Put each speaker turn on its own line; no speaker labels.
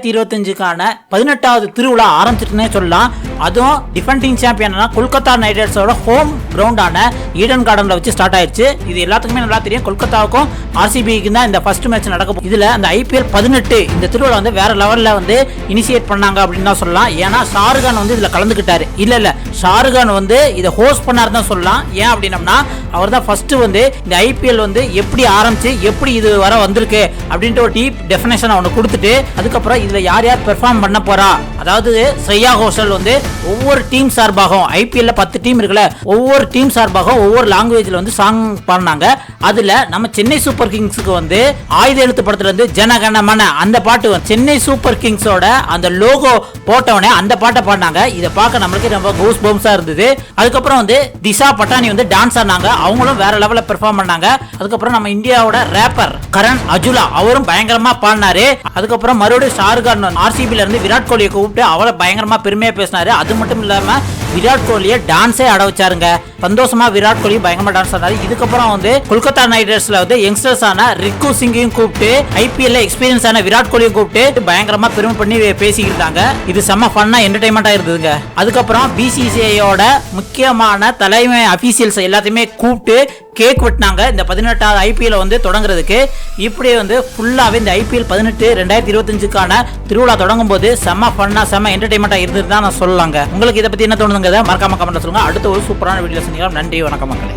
2025க்கான 18வது திருவிழா ஆரம்பிச்சிட்டுனே சொல்லலாம். அதுவும் டிஃபெண்டிங் சாம்பியனான கொல்கத்தா நைட் ரைடர்ஸோட ஹோம் கிரவுண்டான ஈடன் கார்டன்ல வச்சு ஸ்டார்ட் ஆயிடுச்சு. இது எல்லாத்துக்குமே நல்லா தெரியும். கொல்கத்தாவுக்கும் ஆர்சிபிக்கு தான் இந்த ஃபர்ஸ்ட் மேட்ச் நடக்கும். இதுல அந்த ஐபிஎல் 18 இந்த திருவிழா வந்து வேற லெவல்ல வந்து இனிஷியேட் பண்ணாங்க அப்படின்னு தான் சொல்லலாம். ஏன்னா ஷாருகான் வந்து இதுல கலந்துக்கிட்டாரு. இல்ல ஷாருகான் வந்து இதை ஹோஸ்ட் பண்ணாரு தான் சொல்லலாம். ஏன் அப்படின்னம்னா அவர் தான் ஃபர்ஸ்ட் வந்து இந்த ஐபிஎல் வந்து எப்படி ஆரம்பிச்சு எப்படி இது வர வந்திருக்கு அப்படின்ற ஒரு டீப் டெஃபினேஷன் அவனுக்கு கொடுத்துட்டு அதுக்கப்புறம் இதுல யார் யார் பெர்ஃபார்ம் பண்ண போறா, அதாவது ஸ்ரேயா கோஷல் வந்து ஒவ்வொரு டீம் சார்பாகவும் ஐபிஎல்ல 10 டீம் இருக்குல்ல, ஒவ்வொரு டீம் சார்பாகவும் ஒவ்வொரு லாங்குவேஜ்ல வந்து சாங் பாடினாங்க. அதுல நம்ம சென்னை சூப்பர் கிங்ஸ்க்கு வந்து ஆயுத எழுத்து படத்துல இருந்து ஜனகணமன அந்த பாட்டு சென்னை சூப்பர் கிங்ஸோட அந்த லோகோ போட்டவனே அந்த பாட்டை பாடினாங்க. இதை பார்க்க நம்மளுக்கு ரொம்ப கூஸ் பம்ஸா இருந்தது. அதுக்கப்புறம் வந்து திஷா பட்டானி வந்து டான்ஸ் ஆனாங்க. அவங்களும் வேற லெவல்ல பெர்ஃபார்ம் பண்ணாங்க. அதுக்கப்புறம் நம்ம இந்தியாவோட ரேப்பர் கரண் அஜுலா அவரும் பயங்கரமா பாடினாரு. அதுக்கப்புறம் மறுபடியும் ஷாருகான் ஆர்சிபில இருந்து விராட் கோலியை கூப்பிட்டு அவளை பயங்கரமா பெருமையா பேசினாரு. அது மட்டும் இல்லாம விராட் கோலியை டான்ஸே அட வச்சாருங்க. சந்தோஷமா விராட் கோலி பயங்கரமா டான்ஸ் ஆனாரு. இதுக்கப்புறம் வந்து கொல்கத்தா நைட் ரைடர்ஸ்ல வந்து யங்ஸ்டர்ஸ் ஆன ரிக்கு சிங்கையும் கூப்பிட்டு ஐபிஎல்ல எக்ஸ்பீரியன்ஸ் ஆன விராட் கோலியும் கூப்பிட்டு பயங்கரமா பெருமை பண்ணி பேசிக்கிட்டாங்க. இது செம்ம ஃபன்னா என்டர்டைன்மெண்டா இருந்ததுங்க. அதுக்கப்புறம் பிசிசிஐயோட முக்கியமான தலைமை அபிஷியல்ஸ் எல்லாத்தையுமே கூப்பிட்டு கேக் வெட்டினாங்க இந்த 18வது ஐபிஎல் வந்து தொடங்குறதுக்கு. இப்படி வந்து ஃபுல்லாவே இந்த ஐபிஎல் 18 2025க்கான திருவிழா தொடங்கும் போது செம்ம ஃபன்னா செம்ம என்டர்டைன்மெண்டா இருந்தது தான் நான் சொல்லலாங்க. உங்களுக்கு இதை பத்தி என்ன தோணுதுங்க? மறக்காம கமெண்ட்ல சொல்லுங்க. அடுத்த ஒரு சூப்பரான வீடியோ சந்திக்கலாம். நன்றி, வணக்கம் மக்களே.